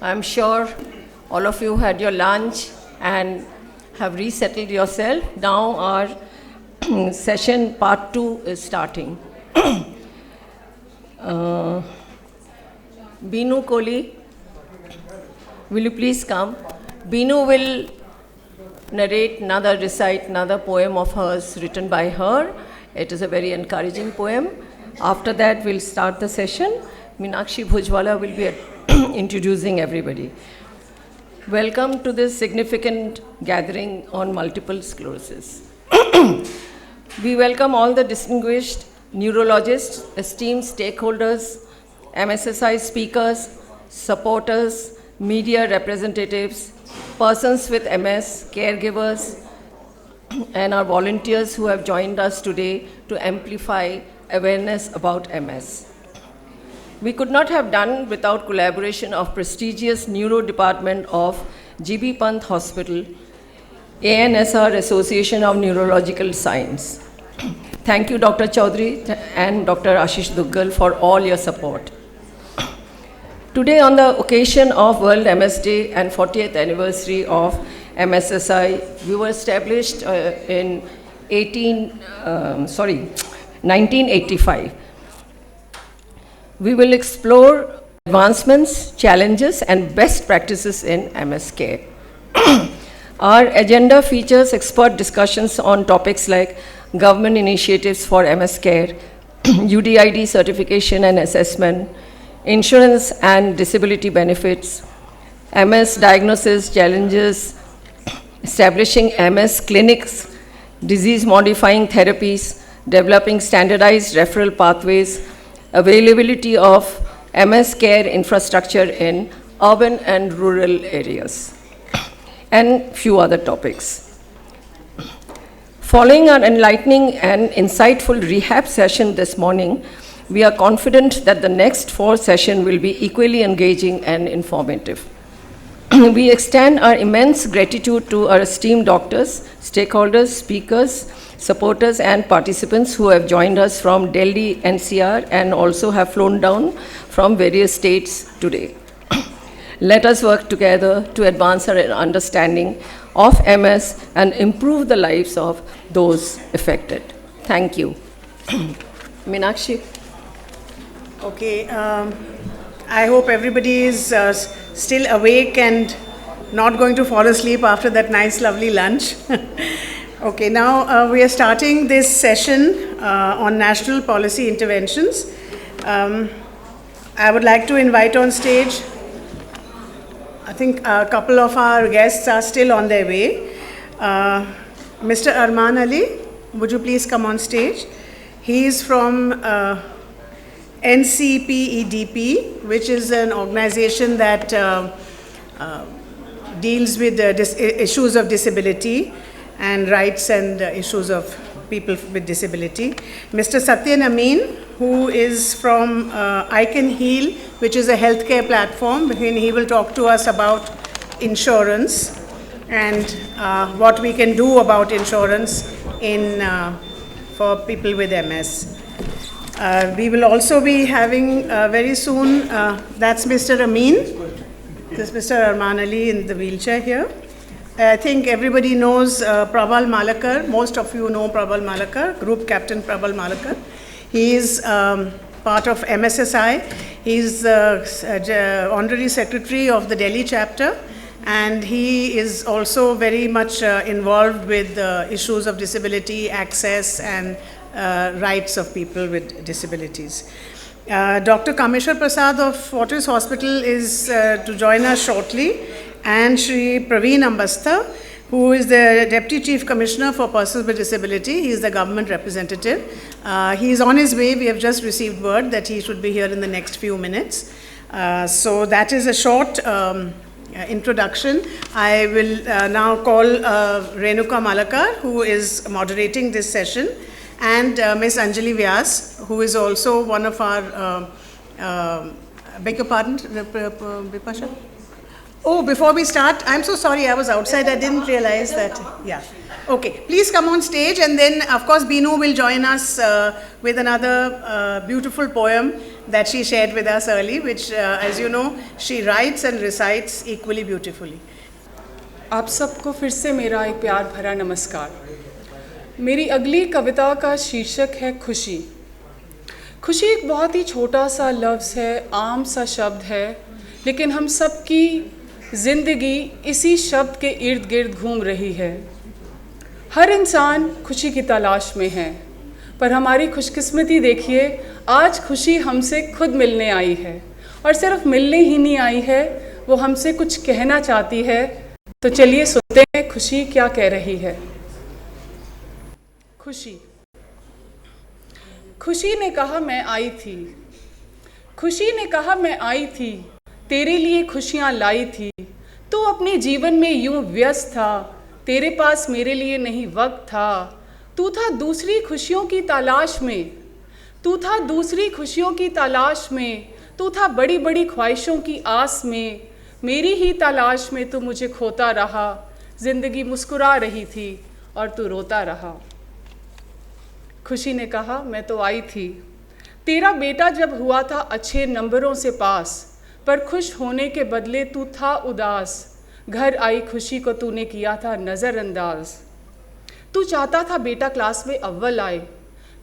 I'm sure all of you had your lunch and have resettled yourself. Now our session part 2 is starting. Beenu Kohli, will you please come? Beenu will recite another poem of hers written by her. It is a very encouraging poem. After that, we'll start the session. Meenakshi Bhujwala will be introducing everybody. Welcome to this significant gathering on multiple sclerosis. We welcome all the distinguished neurologists, esteemed stakeholders, MSSI speakers, supporters, media representatives, persons with MS, caregivers, and our volunteers who have joined us today to amplify awareness about MS. We could not have done without collaboration of prestigious neuro department of GB Pant Hospital, ANSR Association of Neurological Science. Thank you, Dr. Chowdhury and Dr. Ashish Duggal for all your support. Today, on the occasion of World MS Day and 40th anniversary of MSSI, we were established in 1985. We will explore advancements, challenges, and best practices in MS care. Our agenda features expert discussions on topics like government initiatives for MS care, UDID certification and assessment, insurance and disability benefits, MS diagnosis challenges, establishing MS clinics, disease-modifying therapies, developing standardized referral pathways, availability of MS care infrastructure in urban and rural areas, and few other topics. Following our enlightening and insightful rehab session this morning, we are confident that the next 4 sessions will be equally engaging and informative. We extend our immense gratitude to our esteemed doctors, stakeholders, speakers, supporters, and participants who have joined us from Delhi NCR and also have flown down from various states today. Let us work together to advance our understanding of MS and improve the lives of those affected. Thank you. Meenakshi. Okay, I hope everybody is still awake and not going to fall asleep after that nice, lovely lunch. Okay, now we are starting this session on national policy interventions. I would like to invite on stage, I think a couple of our guests are still on their way. Mr. Arman Ali, would you please come on stage? He is from NCPEDP, which is an organization that deals with issues of disability and rights and issues of people with disability. Mr. Satyan Amin, who is from I Can Heal, which is a healthcare platform, and he will talk to us about insurance and what we can do about insurance for people with MS. We will also be having very soon, that's Mr. Amin, this is Mr. Arman Ali in the wheelchair here. I think everybody knows Prabal Malakar. Most of you know Prabal Malakar, Group Captain Prabal Malakar. He is part of MSSI. He is Honorary Secretary of the Delhi chapter, and he is also very much involved with issues of disability, access, and rights of people with disabilities. Dr. Kameshwar Prasad of Fortis Hospital is to join us shortly, and Shri Praveen Ambastha, who is the Deputy Chief Commissioner for Persons with Disability. He is the government representative. He is on his way. We have just received word that he should be here in the next few minutes. So that is a short introduction. I will now call Renuka Malakar, who is moderating this session, and Ms. Anjali Vyas, who is also one of our, beg your pardon, Bipasha? Oh, before we start, I'm so sorry, I was outside, I didn't realize that, yeah. Okay, please come on stage, and then of course Beenu will join us with another beautiful poem that she shared with us early, which as you know she writes and recites equally beautifully. आप सबको फिर से मेरा एक प्यार भरा नमस्कार। मेरी अगली कविता का शीर्षक है खुशी। खुशी एक बहुत ही छोटा सा लफ्ज़ है, आम सा शब्द है, लेकिन हम सबकी ज़िंदगी इसी शब्द के इर्द गिर्द घूम रही है। हर इंसान खुशी की तलाश में है, पर हमारी खुशकिस्मती देखिए, आज खुशी हमसे खुद मिलने आई है, और सिर्फ मिलने ही नहीं आई है, वो हमसे कुछ कहना चाहती है। तो चलिए सुनते हैं खुशी क्या कह रही है। खुशी। खुशी ने कहा मैं आई थी, खुशी ने कहा मैं आई थी, तेरे लिए खुशियाँ लाई थी। तू अपने जीवन में यूं व्यस्त था, तेरे पास मेरे लिए नहीं वक्त था। तू था दूसरी खुशियों की तलाश में, तू था दूसरी खुशियों की तलाश में, तू था बड़ी बड़ी ख्वाहिशों की आस में। मेरी ही तलाश में तू मुझे खोता रहा, ज़िंदगी मुस्कुरा रही थी और तू रोता रहा। खुशी ने कहा मैं तो आई थी, तेरा बेटा जब हुआ था अच्छे नंबरों से पास, पर खुश होने के बदले तू था उदास। घर आई खुशी को तूने किया था नज़रअंदाज। तू चाहता था बेटा क्लास में अव्वल आए,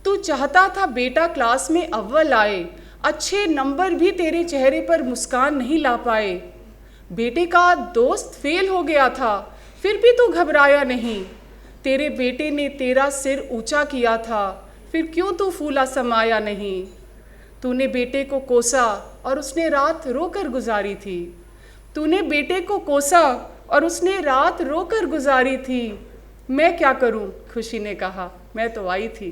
तू चाहता था बेटा क्लास में अव्वल आए, अच्छे नंबर भी तेरे चेहरे पर मुस्कान नहीं ला पाए। बेटे का दोस्त फेल हो गया था, फिर भी तू घबराया नहीं। तेरे बेटे ने तेरा सिर ऊंचा किया था, फिर क्यों तू फूला समाया नहीं। तूने बेटे को कोसा और उसने रात रोकर गुजारी थी, तूने बेटे को कोसा और उसने रात रोकर गुजारी थी। मैं क्या करूं, खुशी ने कहा मैं तो आई थी।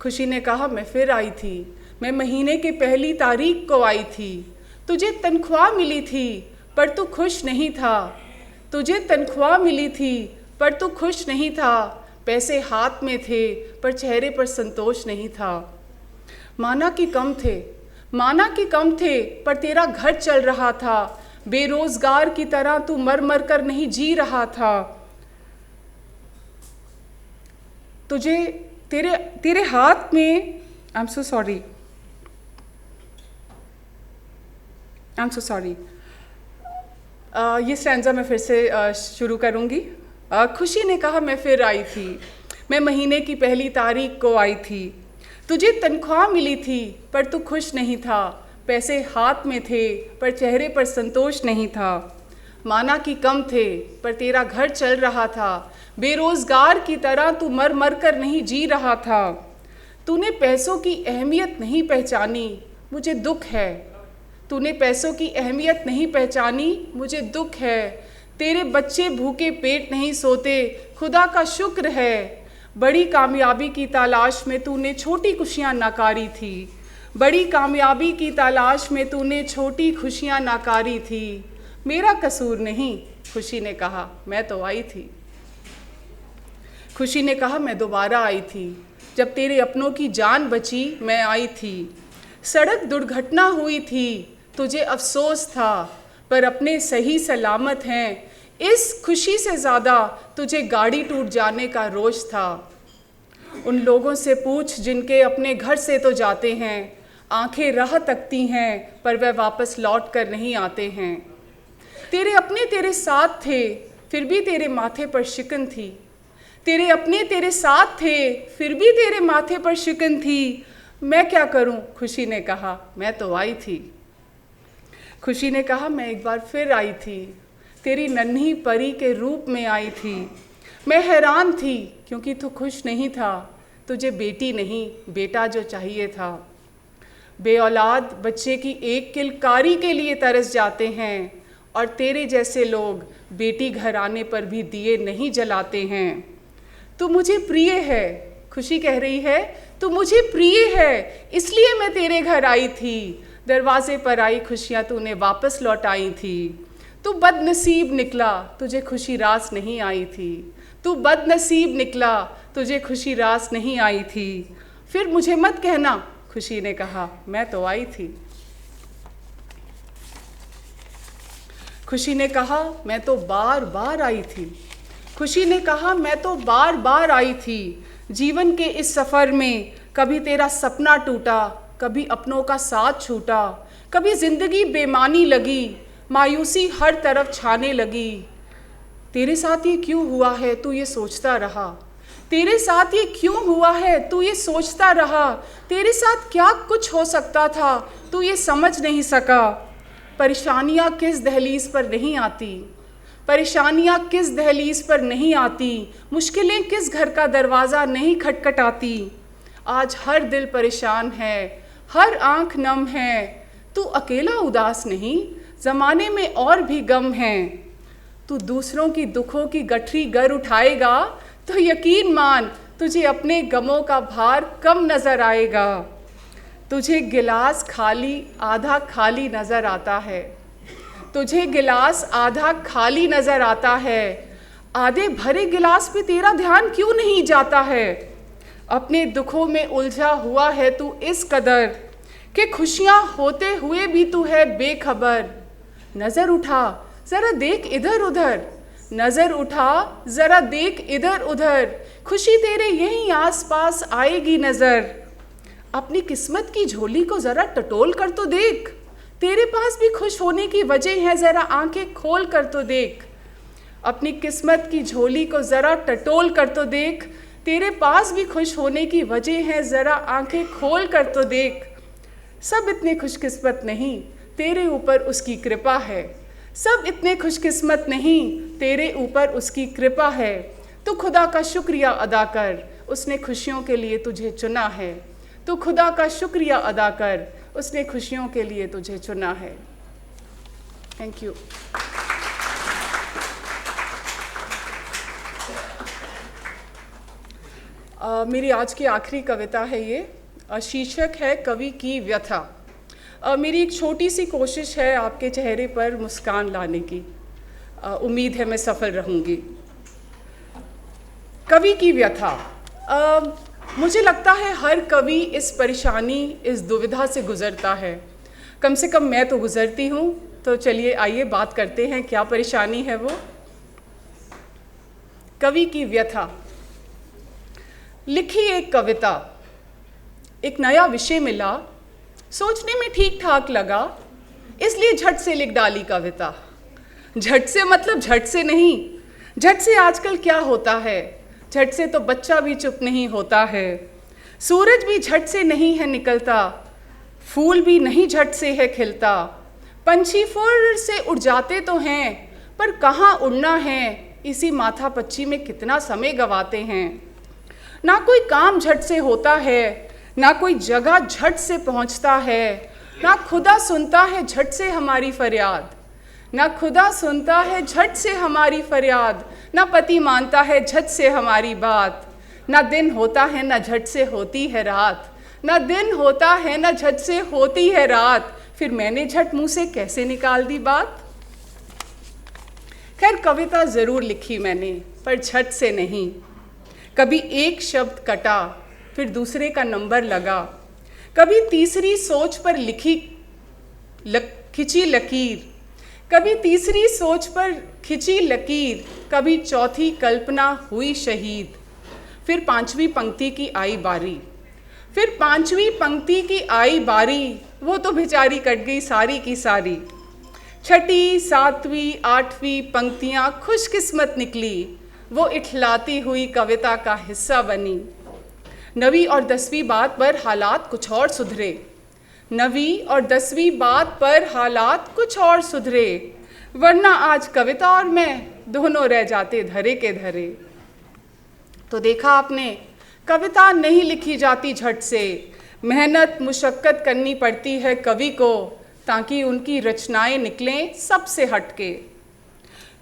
खुशी ने कहा मैं फिर आई थी, मैं महीने की पहली तारीख को आई थी। तुझे तनख्वाह मिली थी पर तू खुश नहीं था, तुझे तनख्वाह मिली थी पर तू खुश नहीं था। पैसे हाथ में थे पर चेहरे पर संतोष नहीं था। माना कि कम थे, माना कि कम थे, पर तेरा घर चल रहा था। बेरोजगार की तरह तू मर मर कर नहीं जी रहा था। तुझे तेरे हाथ में आई एम सो सॉरी, ये स्टैंजा मैं फिर से शुरू करूँगी। खुशी ने कहा मैं फिर आई थी, मैं महीने की पहली तारीख को आई थी। तुझे तनख्वाह मिली थी पर तू खुश नहीं था, पैसे हाथ में थे पर चेहरे पर संतोष नहीं था। माना कि कम थे पर तेरा घर चल रहा था। बेरोजगार की तरह तू मर मर कर नहीं जी रहा था। तूने पैसों की अहमियत नहीं पहचानी, मुझे दुख है। तूने पैसों की अहमियत नहीं पहचानी, मुझे दुख है। तेरे बच्चे भूखे पेट नहीं सोते, खुदा का शुक्र है। बड़ी कामयाबी की तलाश में तूने छोटी खुशियाँ नकारी थी, बड़ी कामयाबी की तलाश में तूने छोटी खुशियाँ नकारी थी। मेरा कसूर नहीं, खुशी ने कहा मैं तो आई थी। खुशी ने कहा मैं दोबारा आई थी, जब तेरे अपनों की जान बची मैं आई थी। सड़क दुर्घटना हुई थी, तुझे अफसोस था, पर अपने सही सलामत हैं। इस खुशी से ज़्यादा तुझे गाड़ी टूट जाने का रोष था। उन लोगों से पूछ जिनके अपने घर से तो जाते हैं, आंखें राह तकती हैं पर वह वापस लौट कर नहीं आते हैं। तेरे अपने तेरे साथ थे, फिर भी तेरे माथे पर शिकन थी। तेरे अपने तेरे साथ थे, फिर भी तेरे माथे पर शिकन थी। मैं क्या करूं, खुशी ने कहा मैं तो आई थी। खुशी ने कहा मैं एक बार फिर आई थी, तेरी नन्ही परी के रूप में आई थी। मैं हैरान थी क्योंकि तू खुश नहीं था, तुझे बेटी नहीं बेटा जो चाहिए था। बेऔलाद बच्चे की एक किलकारी के लिए तरस जाते हैं, और तेरे जैसे लोग बेटी घर आने पर भी दिए नहीं जलाते हैं। तू मुझे प्रिय है, खुशी कह रही है, तू मुझे प्रिय है, इसलिए मैं तेरे घर आई थी। दरवाजे पर आई खुशियाँ तूने वापस लौटाई थी। तू बदनसीब निकला, तुझे खुशी रास नहीं आई थी। तू बदनसीब निकला, तुझे खुशी रास नहीं आई थी। फिर मुझे मत कहना, खुशी ने कहा मैं तो आई थी। खुशी ने कहा मैं तो बार बार आई थी, खुशी ने कहा, मैं तो बार बार आई थी जीवन के इस सफ़र में, कभी तेरा सपना टूटा, कभी अपनों का साथ छूटा, कभी ज़िंदगी बेमानी लगी, मायूसी हर तरफ छाने लगी। तेरे साथ ये क्यों हुआ है तू ये सोचता रहा, तेरे साथ ये क्यों हुआ है तू ये सोचता रहा, तेरे साथ क्या कुछ हो सकता था तू ये समझ नहीं सका। परेशानियाँ किस दहलीज पर नहीं आती, परेशानियाँ किस दहलीज पर नहीं आती, मुश्किलें किस घर का दरवाज़ा नहीं खटखटाती। आज हर दिल परेशान है, हर आँख नम है, तू अकेला उदास नहीं, ज़माने में और भी गम हैं। तू दूसरों की दुखों की गठरी गर उठाएगा तो यकीन मान तुझे अपने गमों का भार कम नज़र आएगा। तुझे गिलास खाली आधा खाली नज़र आता है, तुझे गिलास आधा खाली नज़र आता है, आधे भरे गिलास पे तेरा ध्यान क्यों नहीं जाता है। अपने दुखों में उलझा हुआ है तू इस कदर कि खुशियाँ होते हुए भी तू है बेखबर। नज़र उठा ज़रा देख इधर उधर, नज़र उठा ज़रा देख इधर उधर, खुशी तेरे यहीं आसपास आएगी नज़र। अपनी किस्मत की झोली को ज़रा टटोल कर तो देख, तेरे पास भी खुश होने की वजह है, ज़रा आंखें खोल कर तो देख। अपनी किस्मत की झोली को ज़रा टटोल कर तो देख, तेरे पास भी खुश होने की वजह है, ज़रा आंखें खोल कर तो देख। सब इतने खुशकिस्मत नहीं, तेरे ऊपर उसकी कृपा है, सब इतने खुशकिस्मत नहीं, तेरे ऊपर उसकी कृपा है। तू खुदा का शुक्रिया अदा कर, उसने खुशियों के लिए तुझे चुना है। तू खुदा का शुक्रिया अदा कर, उसने खुशियों के लिए तुझे चुना है। Thank you. मेरी आज की आखिरी कविता है ये, शीर्षक है कवि की व्यथा। मेरी एक छोटी सी कोशिश है आपके चेहरे पर मुस्कान लाने की, उम्मीद है मैं सफल रहूँगी। कवि की व्यथा। मुझे लगता है हर कवि इस परेशानी, इस दुविधा से गुज़रता है, कम से कम मैं तो गुज़रती हूँ। तो चलिए आइए बात करते हैं क्या परेशानी है वो। कवि की व्यथा। लिखी एक कविता, एक नया विषय मिला, सोचने में ठीक ठाक लगा, इसलिए झट से लिख डाली कविता। झट से मतलब झट से नहीं, झट से आजकल क्या होता है, झट से तो बच्चा भी चुप नहीं होता है, सूरज भी झट से नहीं है निकलता, फूल भी नहीं झट से है खिलता, पंछी फुर से उड़ जाते तो हैं पर कहाँ उड़ना है, इसी माथा पच्ची में कितना समय गवाते हैं। ना कोई काम झट से होता है, ना कोई जगह झट से पहुंचता है, ना खुदा सुनता है झट से हमारी फरियाद, ना खुदा सुनता है झट से हमारी फरियाद, ना पति मानता है झट से हमारी बात, ना दिन होता है ना झट से होती है रात, ना दिन होता है ना झट से होती है रात, फिर मैंने झट मुंह से कैसे निकाल दी बात। खैर कविता ज़रूर लिखी मैंने, पर झट से नहीं। कभी एक शब्द कटा, फिर दूसरे का नंबर लगा, कभी तीसरी सोच पर खिंची लकीर, कभी तीसरी सोच पर खिंची लकीर, कभी चौथी कल्पना हुई शहीद, फिर पांचवी पंक्ति की आई बारी, फिर पांचवी पंक्ति की आई बारी, वो तो बेचारी कट गई सारी की सारी। छठी, सातवीं, आठवीं पंक्तियाँ खुशकिस्मत निकली, वो इठलाती हुई कविता का हिस्सा बनी। 9वीं और 10वीं बात पर हालात कुछ और सुधरे, 9वीं और 10वीं बात पर हालात कुछ और सुधरे, वरना आज कविता और मैं दोनों रह जाते धरे के धरे। तो देखा आपने, कविता नहीं लिखी जाती झट से, मेहनत मुशक्क़त करनी पड़ती है कवि को, ताकि उनकी रचनाएं निकलें सबसे हटके।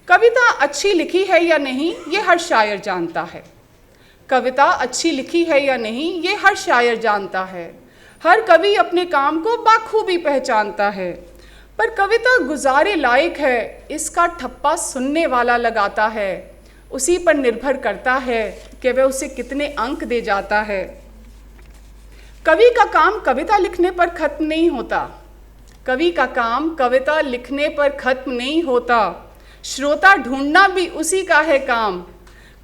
कविता अच्छी लिखी है या नहीं ये हर शायर जानता है, कविता अच्छी लिखी है या नहीं ये हर शायर जानता है, हर कवि अपने काम को बाखूबी पहचानता है, पर कविता गुजारे लायक है इसका ठप्पा सुनने वाला लगाता है, उसी पर निर्भर करता है कि वह उसे कितने अंक दे जाता है। कवि का काम कविता लिखने पर खत्म नहीं होता, कवि का काम कविता लिखने पर खत्म नहीं होता, श्रोता ढूंढना भी उसी का है काम,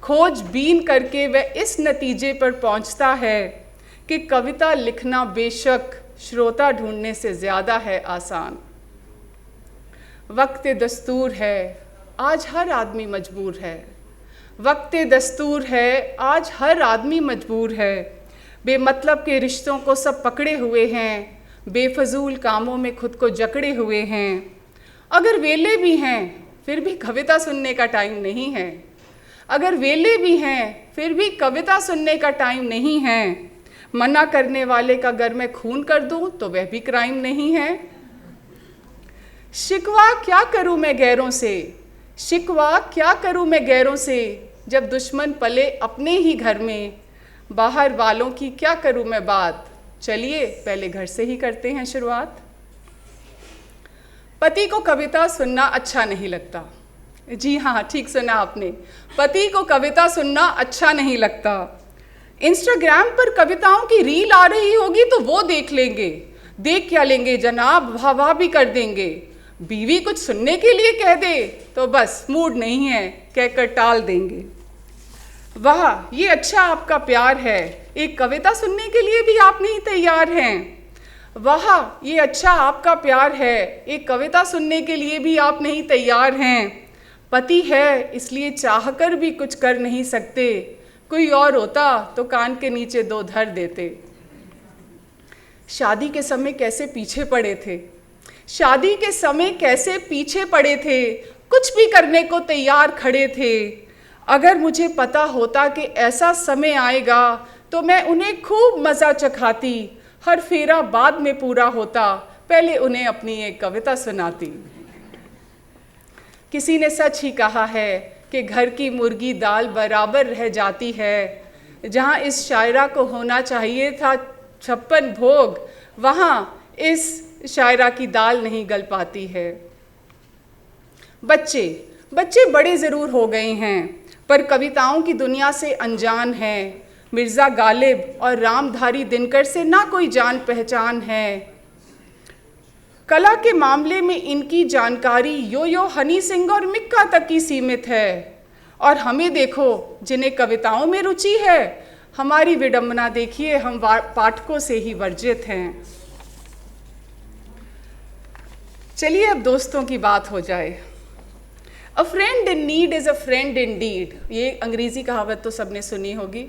खोजबीन करके वह इस नतीजे पर पहुंचता है कि कविता लिखना बेशक श्रोता ढूंढने से ज़्यादा है आसान। वक्त दस्तूर है, आज हर आदमी मजबूर है। वक्त दस्तूर है, आज हर आदमी मजबूर है। बेमतलब के रिश्तों को सब पकड़े हुए हैं, बेफजूल कामों में खुद को जकड़े हुए हैं। अगर वेले भी हैं फिर भी कविता सुनने का टाइम नहीं है। अगर वेले भी हैं फिर भी कविता सुनने का टाइम नहीं है। मना करने वाले का अगर मैं खून कर दूं तो वह भी क्राइम नहीं है। शिकवा क्या करूं मैं गैरों से, शिकवा क्या करूं मैं गैरों से, जब दुश्मन पले अपने ही घर में। बाहर वालों की क्या करूं मैं बात, चलिए पहले घर से ही करते हैं शुरुआत। पति को कविता सुनना अच्छा नहीं लगता। जी हाँ, ठीक सुना आपने, पति को कविता सुनना अच्छा नहीं लगता। इंस्टाग्राम पर कविताओं की रील आ रही होगी तो वो देख लेंगे, देख क्या लेंगे जनाब, वाह वाह भी कर देंगे। बीवी कुछ सुनने के लिए कह दे तो बस मूड नहीं है, कहकर टाल देंगे। वाह ये अच्छा आपका प्यार है, एक कविता सुनने के लिए भी आप नहीं तैयार हैं। वाह ये अच्छा आपका प्यार है, एक कविता सुनने के लिए भी आप नहीं तैयार हैं। पति है इसलिए चाहकर भी कुछ कर नहीं सकते, कोई और होता तो कान के नीचे दो धर देते। शादी के समय कैसे पीछे पड़े थे, शादी के समय कैसे पीछे पड़े थे, कुछ भी करने को तैयार खड़े थे। अगर मुझे पता होता कि ऐसा समय आएगा तो मैं उन्हें खूब मज़ा चखाती, हर फेरा बाद में पूरा होता, पहले उन्हें अपनी एक कविता सुनाती। किसी ने सच ही कहा है कि घर की मुर्गी दाल बराबर रह जाती है। जहाँ इस शायरा को होना चाहिए था 56 भोग, वहाँ इस शायरा की दाल नहीं गल पाती है। बच्चे बड़े ज़रूर हो गए हैं पर कविताओं की दुनिया से अनजान हैं। मिर्ज़ा गालिब और रामधारी दिनकर से ना कोई जान पहचान है। कला के मामले में इनकी जानकारी यो हनी सिंह और मिक्का तक की सीमित है। और हमें देखो जिन्हें कविताओं में रुचि है, हमारी विडंबना देखिए, हम पाठकों से ही वर्जित हैं। चलिए अब दोस्तों की बात हो जाए। A friend in need is a friend indeed, ये अंग्रेजी कहावत तो सबने सुनी होगी।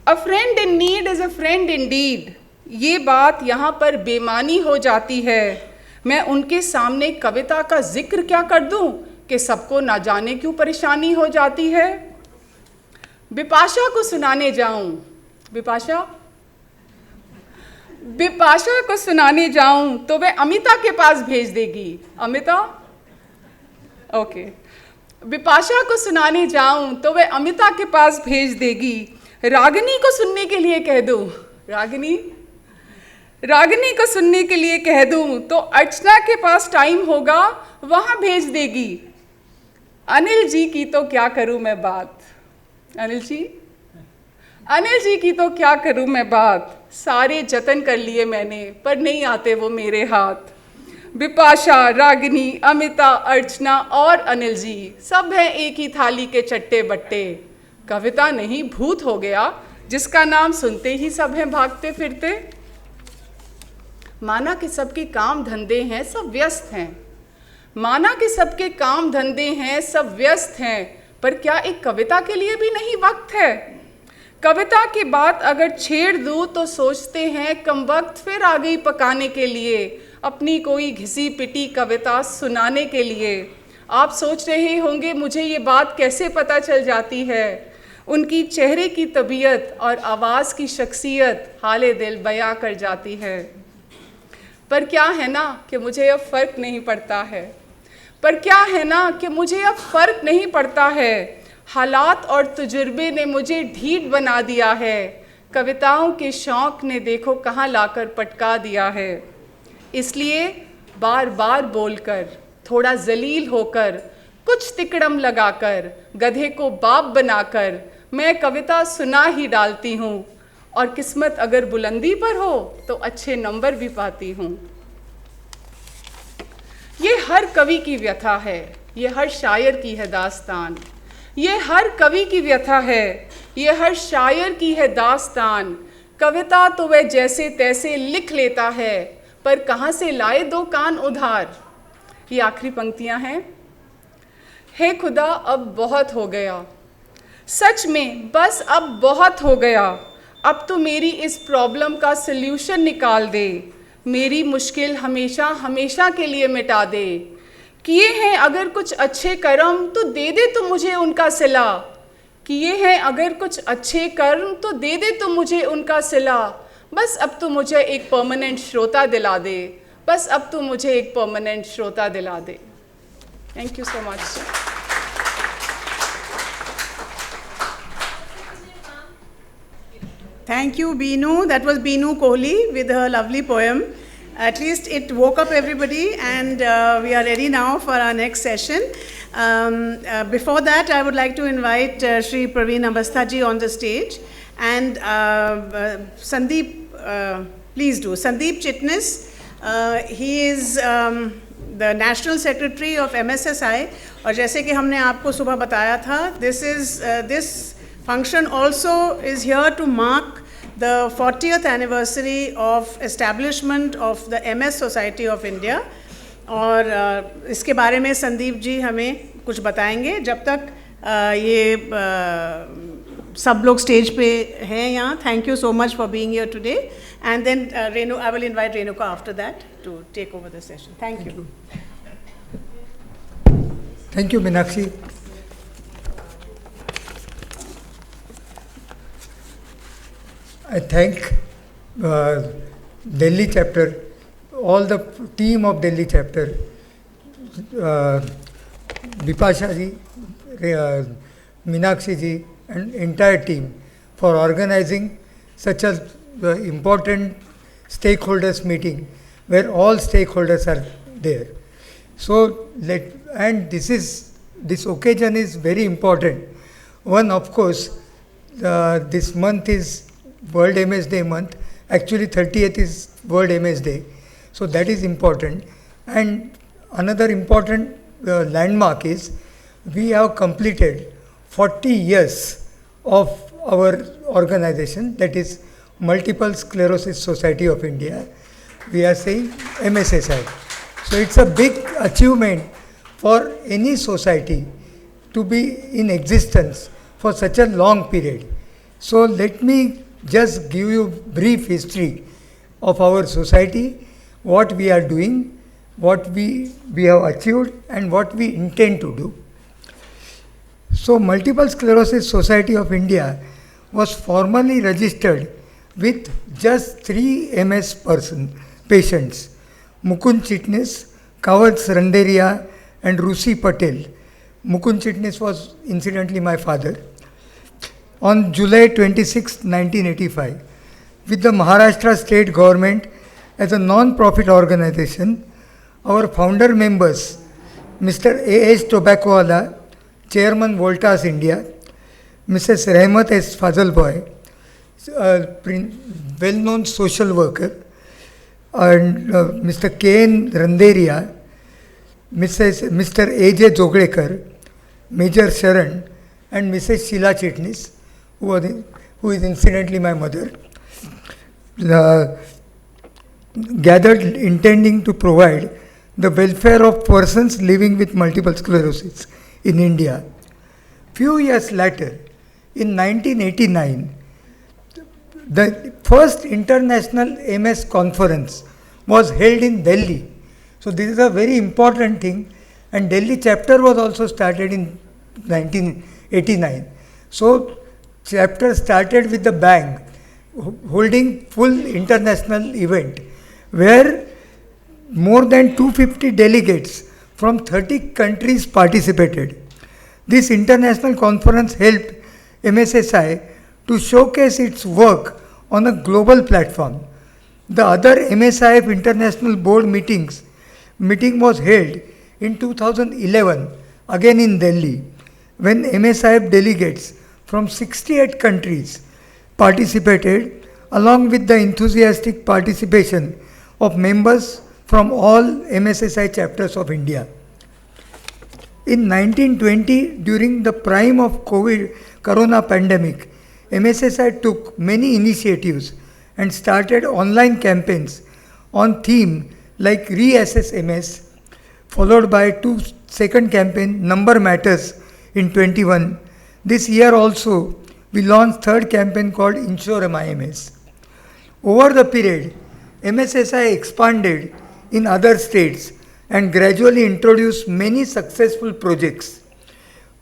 A friend in need is a friend indeed, ये बात यहाँ पर बेमानी हो जाती है। मैं उनके सामने कविता का जिक्र क्या कर दूँ कि सबको ना जाने क्यों परेशानी हो जाती है। बिपाशा को सुनाने जाऊँ, बिपाशा को सुनाने जाऊँ तो वह अमिता के पास भेज देगी। अमिता, ओके। बिपाशा को सुनाने जाऊँ तो वह अमिता के पास भेज देगी। रागिनी को सुनने के लिए कह दूँ, रागिनी को सुनने के लिए कह दूँ तो अर्चना के पास टाइम होगा, वहाँ भेज देगी। अनिल जी की तो क्या करूँ मैं बात, अनिल जी की तो क्या करूँ मैं बात, सारे जतन कर लिए मैंने पर नहीं आते वो मेरे हाथ। बिपाशा, रागिनी, अमिता, अर्चना और अनिल जी सब हैं एक ही थाली के चट्टे बट्टे। कविता नहीं भूत हो गया जिसका नाम सुनते ही सब हैं भागते फिरते। माना कि सबके काम धंधे हैं, सब व्यस्त हैं। माना कि सबके काम धंधे हैं, सब व्यस्त हैं, पर क्या एक कविता के लिए भी नहीं वक्त है। कविता की बात अगर छेड़ दूँ तो सोचते हैं कम वक्त फिर आ गई पकाने के लिए, अपनी कोई घिसी पिटी कविता सुनाने के लिए। आप सोच रहे होंगे मुझे ये बात कैसे पता चल जाती है। उनकी चेहरे की तबीयत और आवाज़ की शख्सियत हाले दिल बयां कर जाती है। पर क्या है ना कि मुझे अब फ़र्क नहीं पड़ता है, पर क्या है ना कि मुझे अब फ़र्क नहीं पड़ता है। हालात और तजुर्बे ने मुझे ढीठ बना दिया है, कविताओं के शौक़ ने देखो कहाँ लाकर पटका दिया है। इसलिए बार बार बोलकर, थोड़ा जलील होकर, कुछ तिकड़म लगाकर, गधे को बाप बनाकर मैं कविता सुना ही डालती हूँ। और किस्मत अगर बुलंदी पर हो तो अच्छे नंबर भी पाती हूँ। ये हर कवि की व्यथा है, ये हर शायर की है दास्तान, ये हर कवि की व्यथा है, ये हर शायर की है दास्तान। कविता तो वह जैसे तैसे लिख लेता है, पर कहाँ से लाए दो कान उधार। ये आखिरी पंक्तियाँ हैं। हे खुदा अब बहुत हो गया, सच में बस अब बहुत हो गया। अब तो मेरी इस प्रॉब्लम का सल्यूशन निकाल दे, मेरी मुश्किल हमेशा हमेशा के लिए मिटा दे। किए हैं अगर कुछ अच्छे कर्म तो दे दे तो मुझे उनका सिला। किए हैं अगर कुछ अच्छे कर्म तो दे दे तो मुझे उनका सिला। बस अब तो मुझे एक परमानेंट श्रोता दिला दे, बस अब तो मुझे एक परमानेंट श्रोता दिला दे। Thank you so much. Thank you, Beenu. That was Beenu Kohli with her lovely poem. At least it woke up everybody, and we are ready now for our next session. Before that, I would like to invite Shri Praveen Ambastaji on the stage, and Sandeep, please do. Sandeep Chitnis, he is the National Secretary of MSSI, और जैसे कि हमने आपको सुबह बताया था, this function also is here to mark the 40th anniversary of establishment of the MS Society of India. और इसके बारे में संदीप जी हमें कुछ बताएंगे जब तक ये सब लोग स्टेज पे हैं यहाँ. Thank you so much for being here today. And then Renu, I will invite Renuka after that to take over the session. Thank you. Thank you, Meenakshi. I thank Delhi chapter, all the team of Delhi chapter, Bipasha ji, Meenakshi ji, and entire team for organizing such a important stakeholders meeting where all stakeholders are there. So this occasion is very important. One, of course, this month is World MS Day month. Actually 30th is World MS Day. So that is important. And another important landmark is we have completed 40 years of our organization, that is Multiple Sclerosis Society of India. We are saying MSSI. So it's a big achievement for any society to be in existence for such a long period. So let me just give you brief history of our society, what we are doing, what we have achieved, and what we intend to do. So Multiple Sclerosis Society of India was formally registered with just 3 MS patients, Mukund Chitnis, Kawats Randeria, and Rusi Patel. Mukund Chitnis was incidentally my father. On July 26, 1985, with the Maharashtra state government as a non-profit organization, our founder members, Mr. A.S. Tobaccowala, Chairman Voltas India, Mrs. Rehmat S. Fazalboy, well-known social worker, and Mr. K.N. Randeria, Mr. A.J. Joglekar, Major Sharan, and Mrs. Sheila Chitnis, who is incidentally my mother, gathered intending to provide the welfare of persons living with multiple sclerosis in India. Few years later, in 1989, the first international MS conference was held in Delhi. So this is a very important thing, and Delhi chapter was also started in 1989. So chapter started with the bang, holding full international event where more than 250 delegates from 30 countries participated. This international conference helped MSSI to showcase its work on a global platform. The other MSIF International Board meeting was held in 2011, again in Delhi, when MSIF delegates from 68 countries participated, along with the enthusiastic participation of members from all MSSI chapters of India. In 1920, during the prime of Corona pandemic, MSSI took many initiatives and started online campaigns on theme like Reassess MS, followed by second campaign, Number Matters, in 21. This year also, we launched third campaign called Insure My MS. Over the period, MSSI expanded in other states and gradually introduced many successful projects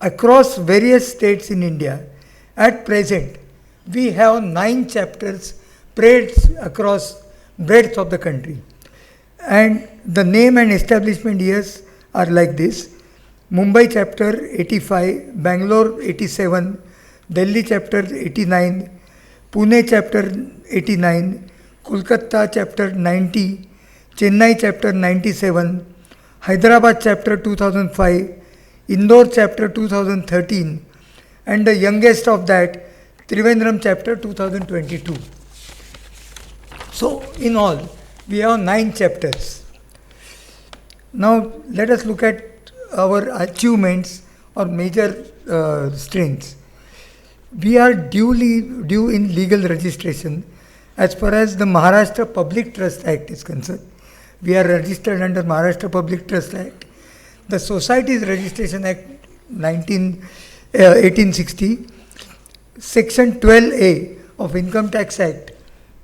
across various states in India. At present, we have 9 chapters spread across breadth of the country. And the name and establishment years are like this: Mumbai chapter 85, Bangalore 87, Delhi chapter 89, Pune chapter 89, Kolkata chapter 90, Chennai chapter 97, Hyderabad chapter 2005, Indore chapter 2013, and the youngest of that, Trivandrum chapter 2022. So, in all, we have 9 chapters. Now, let us look at our achievements or major strengths. We are due in legal registration as far as the Maharashtra Public Trust Act is concerned. We are registered under Maharashtra Public Trust Act. The Societies Registration Act 1860, Section 12A of Income Tax Act,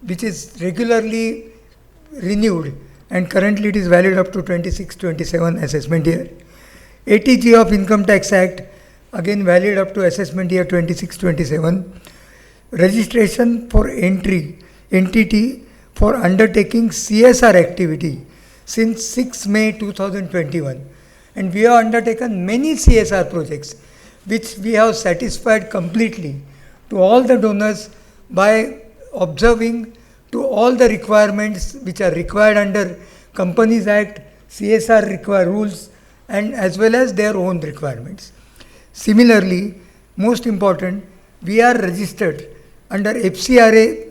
which is regularly renewed and currently it is valid up to 26-27 assessment year. ATG of Income Tax Act, again valid up to assessment year 26-27. Registration for entity for undertaking CSR activity since 6 May 2021. And we have undertaken many CSR projects which we have satisfied completely to all the donors by observing to all the requirements which are required under Companies Act, CSR rules, and as well as their own requirements. Similarly, most important, we are registered under FCRA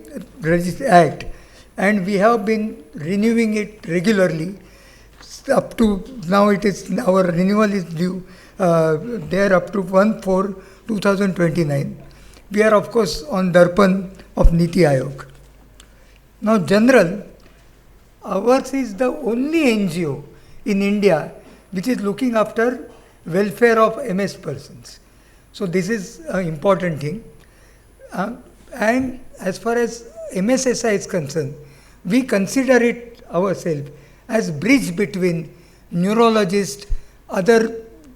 Act and we have been renewing it regularly. Up to now, our renewal is due there up to 1/4/2029. We are of course on Darpan of Niti Aayog. Now, general, ours is the only NGO in India which is looking after welfare of MS persons. So this is an important thing. And as far as MSSI is concerned, we consider it ourselves as bridge between neurologists, other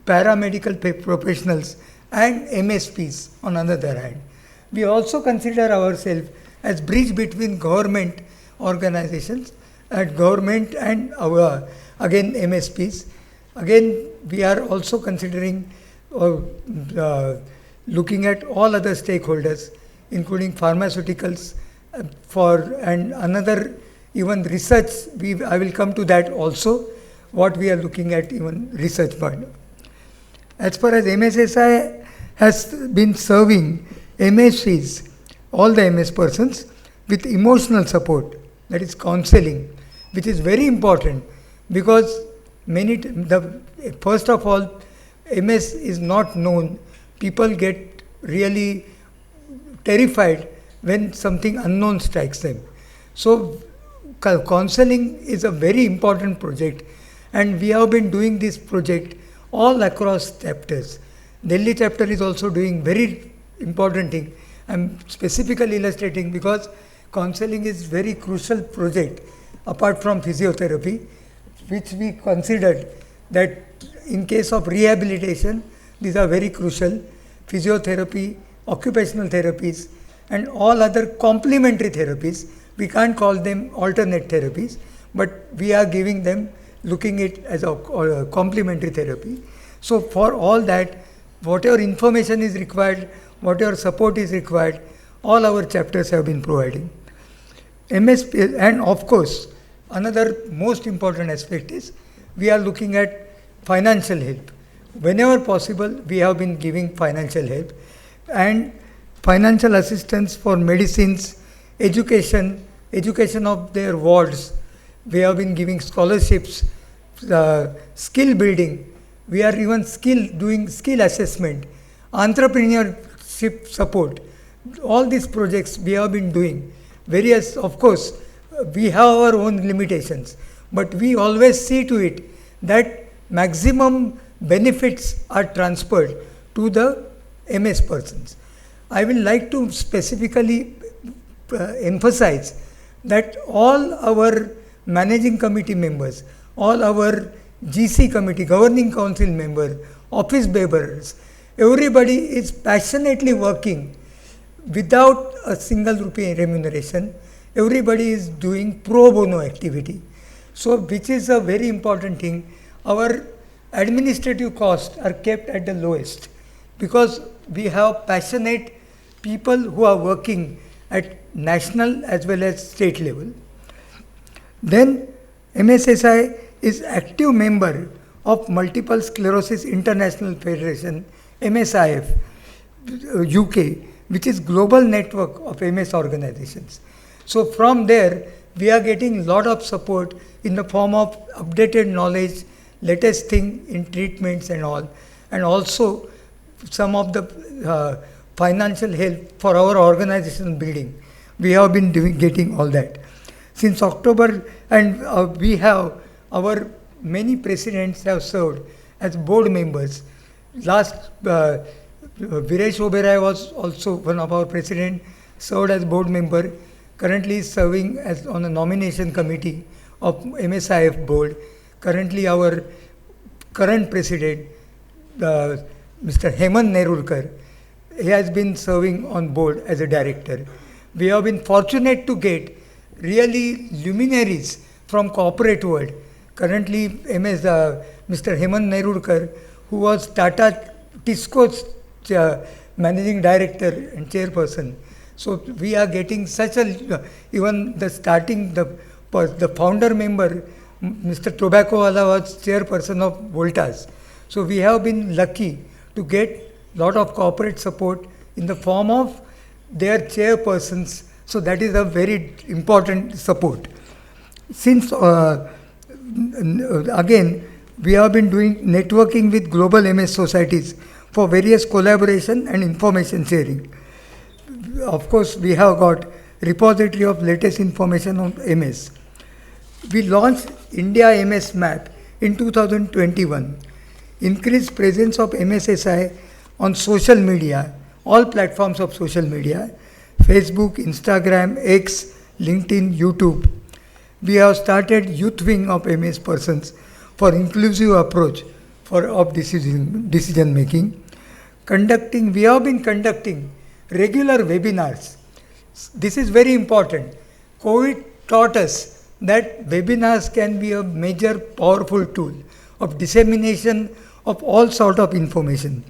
paramedical professionals and MSPs on the other hand. We also consider ourselves as bridge between government organizations and government and our again MSPs. Again, we are also considering looking at all other stakeholders, including pharmaceuticals, and another even research. I will come to that also. What we are looking at, even research part. As far as MSSI has been serving MSPs, all the MS persons, with emotional support, that is counseling, which is very important because first of all, MS is not known. People get really terrified when something unknown strikes them. So, counseling is a very important project, and we have been doing this project all across chapters. Delhi chapter is also doing very important thing. I am specifically illustrating because counseling is very crucial project apart from physiotherapy, which we considered that in case of rehabilitation, these are very crucial. Physiotherapy, occupational therapies, and all other complementary therapies. We can't call them alternate therapies, but we are giving them, looking at it as a complementary therapy. So for all that, whatever information is required, whatever support is required, all our chapters have been providing. MSP, and of course, another most important aspect is we are looking at financial help. Whenever possible, we have been giving financial help and financial assistance for medicines, education of their wards. We have been giving scholarships, skill building, We are even doing skill assessment, entrepreneurship support. All these projects we have been doing. Various, of course, we have our own limitations, but we always see to it that maximum benefits are transferred to the MS persons. I will like to specifically emphasize that all our managing committee members, all our GC committee, governing council member, office bearers, everybody is passionately working without a single rupee remuneration. Everybody is doing pro bono activity. So, which is a very important thing. Our administrative costs are kept at the lowest because we have passionate people who are working at national as well as state level. Then MSSI is active member of Multiple Sclerosis International Federation, MSIF, UK, which is global network of MS organizations. So from there, we are getting lot of support in the form of updated knowledge, latest thing in treatments and all, and also some of the financial help for our organizational building. We have been getting all that. Since October, and we have our many presidents have served as board members. Last, Viresh Oberoi was also one of our president, served as board member, currently serving as on a nomination committee of MSIF board. Currently our current president, Mr. Hemant Nerurkar, he has been serving on board as a director. We have been fortunate to get really luminaries from corporate world. Currently, Mr. Hemant Nerurkar, who was Tata Tisco's managing director and chairperson. So we are getting such a, even the starting, the founder member, Mr. Tobacco Wala was chairperson of Voltas. So we have been lucky to get lot of corporate support in the form of their chairpersons. So that is a very important support. Since again, we have been doing networking with global MS societies for various collaboration and information sharing. Of course, we have got repository of latest information on MS. We launched India MS Map in 2021. Increased presence of MSSI on social media, all platforms of social media, Facebook, Instagram, X, LinkedIn, YouTube. We have started youth wing of MS persons for inclusive approach of decision making. We have been conducting regular webinars. This is very important. COVID taught us that webinars can be a major powerful tool of dissemination of all sort of information.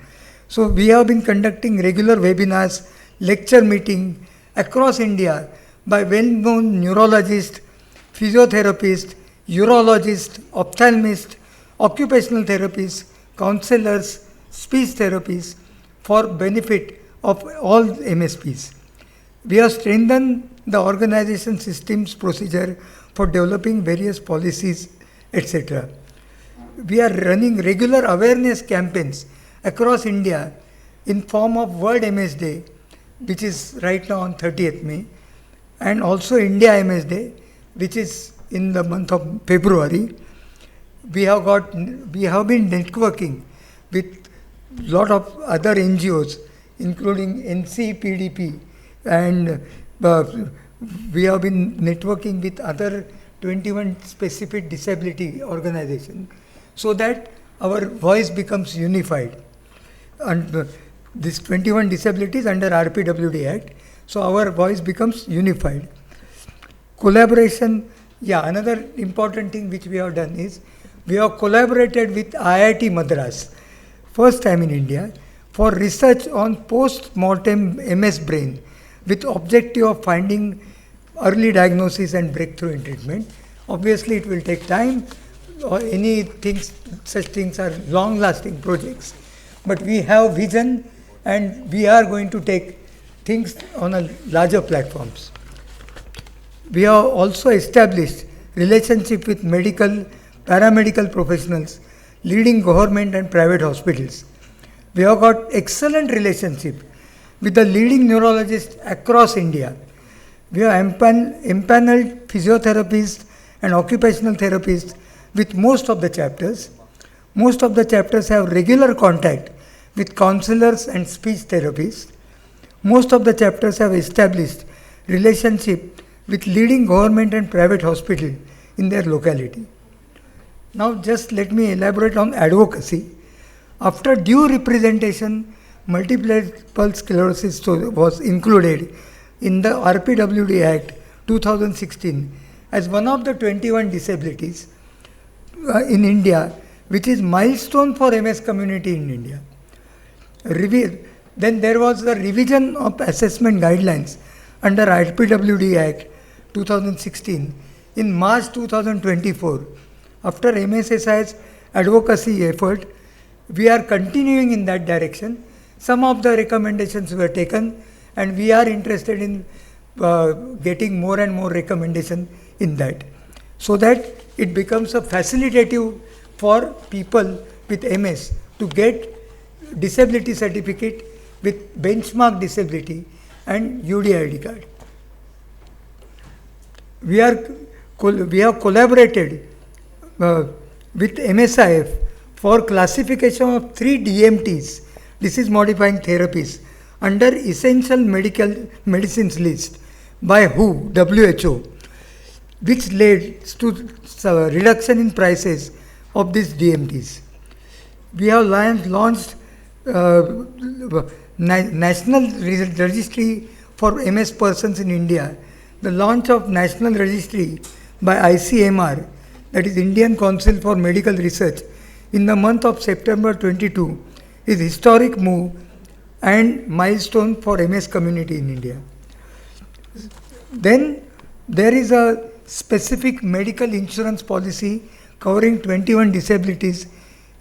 So we have been conducting regular webinars, lecture meeting across India by well-known neurologists, physiotherapists, urologists, ophthalmists, occupational therapists, counselors, speech therapists for benefit of all MSPs. We have strengthened the organization systems procedure for developing various policies, etc. We are running regular awareness campaigns across India in form of World MS Day, which is right now on 30th May, and also India MS Day, which is in the month of February. We have been networking with lot of other NGOs, including NCPDP, and we have been networking with other 21 specific disability organizations, so that our voice becomes unified. And this 21 disabilities under RPWD Act, so our voice becomes unified. Collaboration, another important thing which we have done is, we have collaborated with IIT Madras, first time in India, for research on post-mortem MS brain with objective of finding early diagnosis and breakthrough in treatment. Obviously, it will take time. Such things are long-lasting projects. But we have vision, and we are going to take things on a larger platforms. We have also established relationship with medical, paramedical professionals leading government and private hospitals. We have got excellent relationship with the leading neurologists across India. We have empaneled physiotherapists and occupational therapists with most of the chapters. Most of the chapters have regular contact with counselors and speech therapists. Most of the chapters have established relationship with leading government and private hospitals in their locality. Now just let me elaborate on advocacy. After due representation, multiple sclerosis was included in the RPWD Act 2016 as one of the 21 disabilities in India, which is milestone for MS community in India. Then there was the revision of assessment guidelines under RPWD Act 2016 in March 2024. After MSSI's advocacy effort, we are continuing in that direction. Some of the recommendations were taken, and we are interested in getting more and more recommendations in that, so that it becomes a facilitative for people with MS to get disability certificate with benchmark disability and UDID card. We have collaborated with MSIF for classification of 3 DMTs, disease modifying therapies, under essential medicines list by WHO, which led to reduction in prices of these DMTs. We have launched National Registry for MS persons in India. The launch of National Registry by ICMR, that is Indian Council for Medical Research, in the month of September 22 is historic move and milestone for MS community in India. Then there is a specific medical insurance policy covering 21 disabilities,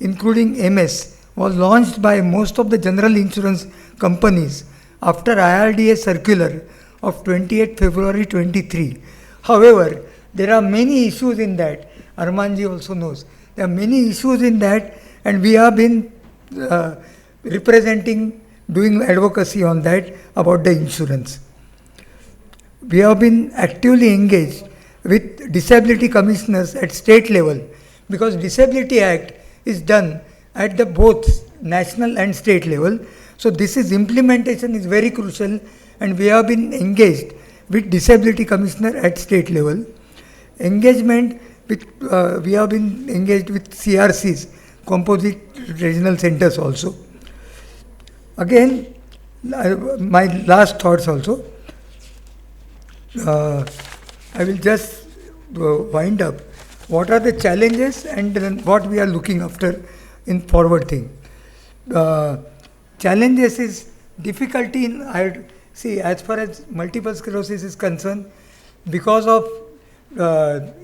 including MS, was launched by most of the general insurance companies after IRDA circular of 28 February 23. However, there are many issues in that. Armanji also knows. There are many issues in that, and we have been representing, doing advocacy on that about the insurance. We have been actively engaged with disability commissioners at state level, because Disability Act is done at the both national and state level. So this is implementation is very crucial, and we have been engaged with disability commissioner at state level. Engagement with we have been engaged with CRCs, composite regional centers also. Again, my last thoughts also. I will just wind up. What are the challenges and then what we are looking after in forward thing? Challenges is difficulty in, see, as far as multiple sclerosis is concerned, because of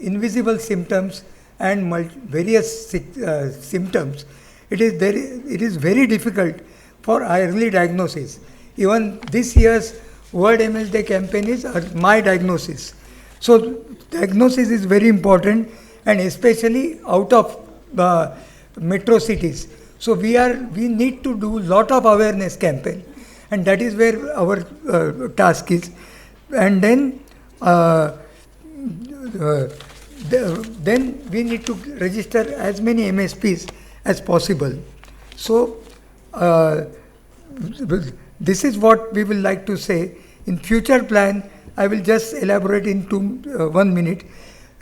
invisible symptoms and various symptoms, it is very difficult for early diagnosis. Even this year's World MS Day campaign is My Diagnosis. So diagnosis is very important, and especially out of metro cities. So we need to do lot of awareness campaign, and that is where our task is. And then we need to register as many MSPs as possible. So this is what we will like to say. In future plan, I will just elaborate in 1 minute.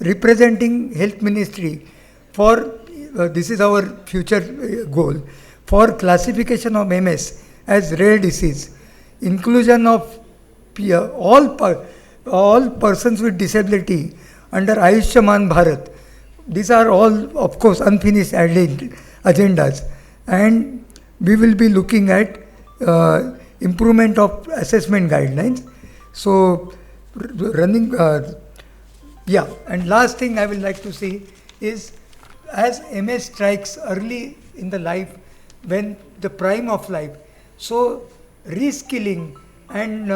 Representing Health Ministry for, this is our future goal, for classification of MS as rare disease, inclusion of all persons with disability under Ayushman Bharat. These are all, of course, unfinished agendas, and we will be looking at improvement of assessment guidelines. So running, and last thing I would like to say is, as MS strikes early in the life, when the prime of life, so reskilling and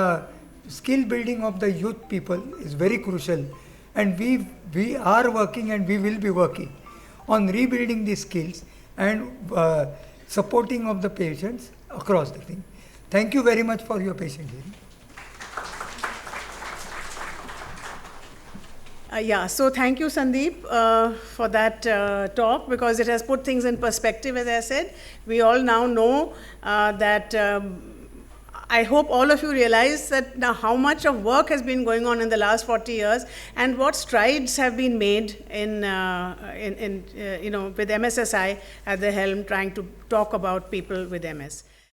skill building of the youth people is very crucial, and we are working and we will be working on rebuilding these skills and supporting of the patients across the thing. Thank you very much for your patient hearing. So thank you, Sandeep, for that talk, because it has put things in perspective, as I said. We all now know that I hope all of you realize that now how much of work has been going on in the last 40 years and what strides have been made in with MSSI at the helm, trying to talk about people with MS.